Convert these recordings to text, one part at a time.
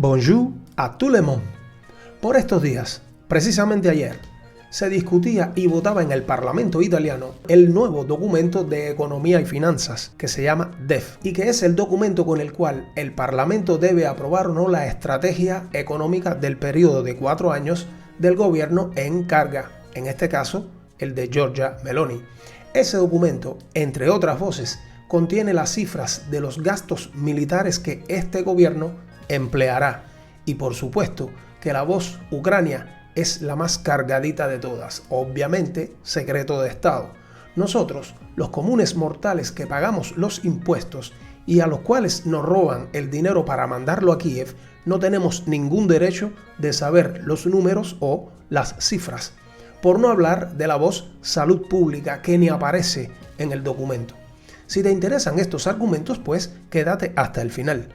Bonjour à tout le monde. Por estos días, precisamente ayer, se discutía y votaba en el Parlamento italiano el nuevo documento de economía y finanzas que se llama DEF y que es el documento con el cual el Parlamento debe aprobar o no la estrategia económica del periodo de 4 años del gobierno en carga, en este caso el de Giorgia Meloni. Ese documento, entre otras voces, contiene las cifras de los gastos militares que este gobierno empleará y por supuesto que la voz Ucrania es la más cargadita de todas, obviamente secreto de Estado. Nosotros, los comunes mortales que pagamos los impuestos y a los cuales nos roban el dinero para mandarlo a Kiev, no tenemos ningún derecho de saber los números o las cifras, por no hablar de la voz salud pública que ni aparece en el documento. Si te interesan estos argumentos, pues quédate hasta el final.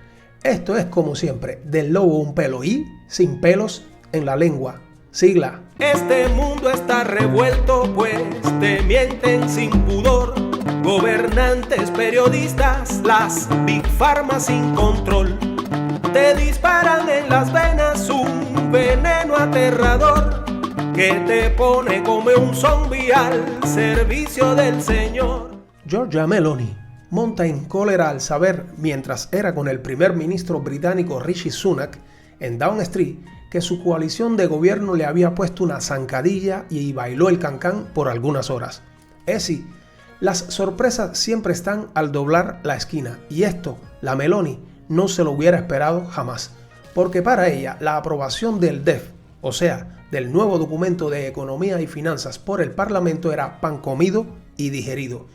Esto es, como siempre, del lobo un pelo y sin pelos en la lengua. Sigla. Este mundo está revuelto, pues te mienten sin pudor. Gobernantes, periodistas, las Big Pharma sin control. Te disparan en las venas un veneno aterrador que te pone como un zombie al servicio del Señor. Giorgia Meloni monta en cólera al saber, mientras era con el primer ministro británico Rishi Sunak en Downing Street, que su coalición de gobierno le había puesto una zancadilla y bailó el cancán por algunas horas. Sí, las sorpresas siempre están al doblar la esquina, y esto, la Meloni, no se lo hubiera esperado jamás, porque para ella la aprobación del DEF, o sea, del nuevo documento de economía y finanzas por el Parlamento, era pan comido y digerido.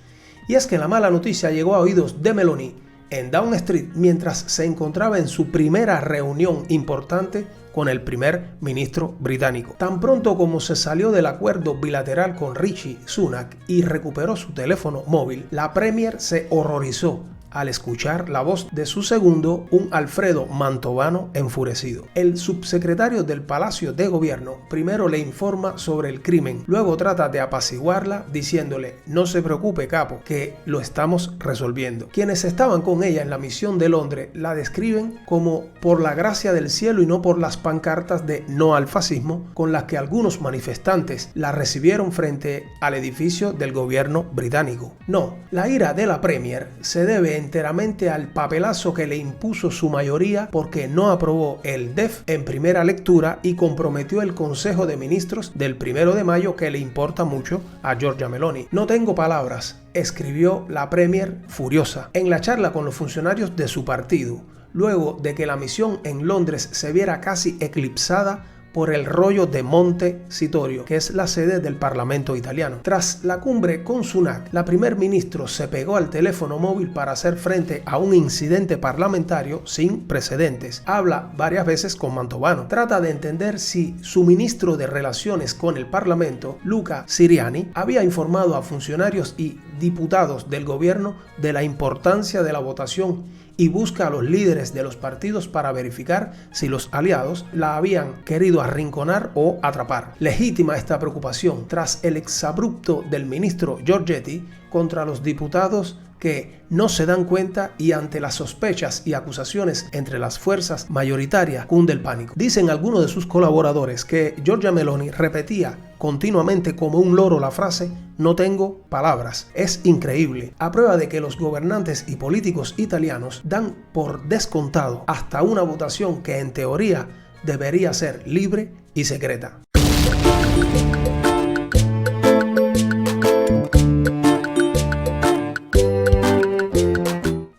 Y es que la mala noticia llegó a oídos de Meloni en Downing Street mientras se encontraba en su primera reunión importante con el primer ministro británico. Tan pronto como se salió del acuerdo bilateral con Rishi Sunak y recuperó su teléfono móvil, la Premier se horrorizó al escuchar la voz de su segundo, un Alfredo Mantovano enfurecido. El subsecretario del Palacio de Gobierno primero le informa sobre el crimen, luego trata de apaciguarla diciéndole: no se preocupe, capo, que lo estamos resolviendo. Quienes estaban con ella en la misión de Londres la describen como por la gracia del cielo y no por las pancartas de no al fascismo con las que algunos manifestantes la recibieron frente al edificio del gobierno británico. No, la ira de la Premier se debe enteramente al papelazo que le impuso su mayoría porque no aprobó el DEF en primera lectura y comprometió el Consejo de Ministros del 1 de mayo, que le importa mucho a Giorgia Meloni. No tengo palabras, escribió la Premier furiosa en la charla con los funcionarios de su partido, luego de que la misión en Londres se viera casi eclipsada por el rollo de Montecitorio, que es la sede del Parlamento italiano. Tras la cumbre con Sunak, la primer ministro se pegó al teléfono móvil para hacer frente a un incidente parlamentario sin precedentes. Habla varias veces con Mantovano. Trata de entender si su ministro de Relaciones con el Parlamento, Luca Siriani, había informado a funcionarios y diputados del gobierno de la importancia de la votación y busca a los líderes de los partidos para verificar si los aliados la habían querido arrinconar o atrapar. Legítima esta preocupación tras el exabrupto del ministro Giorgetti contra los diputados que no se dan cuenta, y ante las sospechas y acusaciones entre las fuerzas mayoritarias cunde el pánico. Dicen algunos de sus colaboradores que Giorgia Meloni repetía continuamente como un loro la frase "no tengo palabras". Es increíble, a prueba de que los gobernantes y políticos italianos dan por descontado hasta una votación que en teoría debería ser libre y secreta.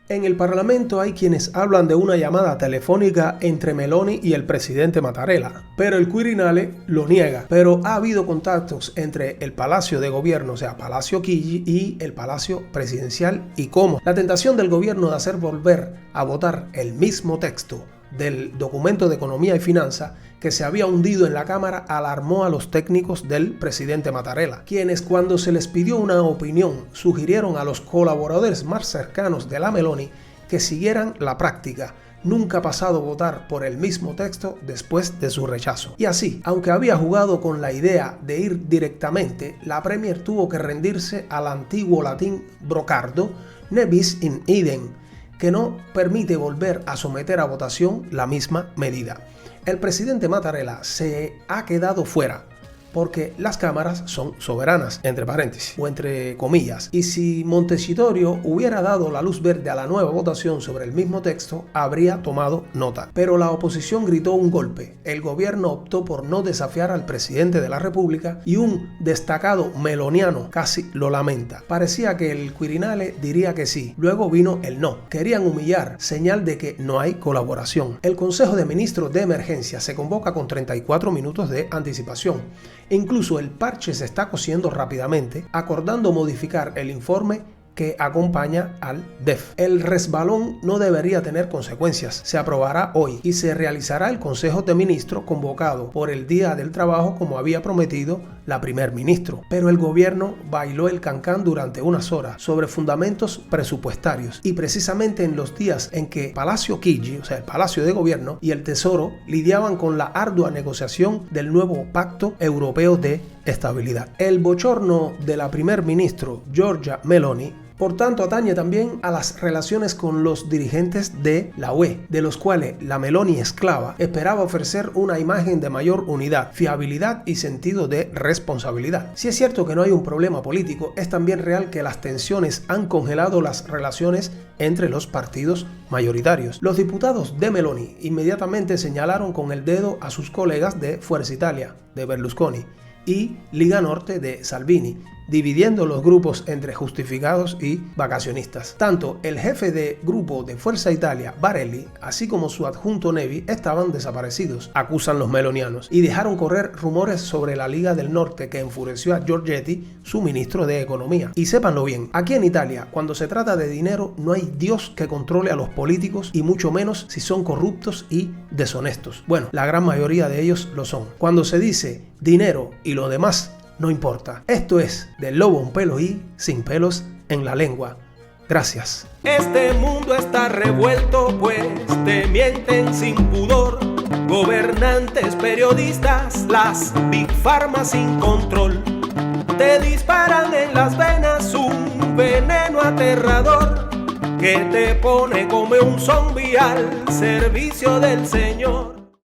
En el Parlamento hay quienes hablan de una llamada telefónica entre Meloni y el presidente Mattarella, pero el Quirinale lo niega. Pero ha habido contactos entre el Palacio de Gobierno, o sea, Palacio Chigi, y el Palacio Presidencial. ¿Y cómo? La tentación del gobierno de hacer volver a votar el mismo texto del documento de economía y finanzas que se había hundido en la Cámara alarmó a los técnicos del presidente Mattarella, quienes, cuando se les pidió una opinión, sugirieron a los colaboradores más cercanos de la Meloni que siguieran la práctica nunca pasado votar por el mismo texto después de su rechazo. Y así, aunque había jugado con la idea de ir directamente, la Premier tuvo que rendirse al antiguo latín brocardo, ne bis in idem, que no permite volver a someter a votación la misma medida. El presidente Mattarella se ha quedado fuera porque las cámaras son soberanas, entre paréntesis o entre comillas, y si Montecitorio hubiera dado la luz verde a la nueva votación sobre el mismo texto, habría tomado nota. Pero la oposición gritó un golpe, el gobierno optó por no desafiar al presidente de la República y un destacado meloniano casi lo lamenta. Parecía que el Quirinale diría que sí, luego vino el no. Querían humillar, señal de que no hay colaboración. El Consejo de Ministros de Emergencia se convoca con 34 minutos de anticipación. Incluso el parche se está cosiendo rápidamente, acordando modificar el informe que acompaña al DEF. El resbalón no debería tener consecuencias. Se aprobará hoy y se realizará el Consejo de Ministros convocado por el Día del Trabajo como había prometido la primer ministro. Pero el gobierno bailó el cancán durante unas horas sobre fundamentos presupuestarios y precisamente en los días en que Palacio Chigi, o sea el Palacio de Gobierno, y el Tesoro lidiaban con la ardua negociación del nuevo Pacto Europeo de Estabilidad. El bochorno de la primer ministro Giorgia Meloni por tanto atañe también a las relaciones con los dirigentes de la UE, de los cuales la Meloni esclava esperaba ofrecer una imagen de mayor unidad, fiabilidad y sentido de responsabilidad. Si es cierto que no hay un problema político, es también real que las tensiones han congelado las relaciones entre los partidos mayoritarios. Los diputados de Meloni inmediatamente señalaron con el dedo a sus colegas de Fuerza Italia, de Berlusconi, y Liga Norte de Salvini, dividiendo los grupos entre justificados y vacacionistas. Tanto el jefe de grupo de Fuerza Italia, Barelli, así como su adjunto Nevi, estaban desaparecidos, acusan los melonianos, y dejaron correr rumores sobre la Liga del Norte que enfureció a Giorgetti, su ministro de Economía. Y sépanlo bien, aquí en Italia, cuando se trata de dinero, no hay Dios que controle a los políticos y mucho menos si son corruptos y deshonestos. Bueno, la gran mayoría de ellos lo son. Cuando se dice dinero y lo demás no importa. Esto es Del Lobo un pelo y sin pelos en la lengua. Gracias. Este mundo está revuelto, pues te mienten sin pudor. Gobernantes, periodistas, las Big Pharma sin control. Te disparan en las venas un veneno aterrador que te pone como un zombie al servicio del Señor.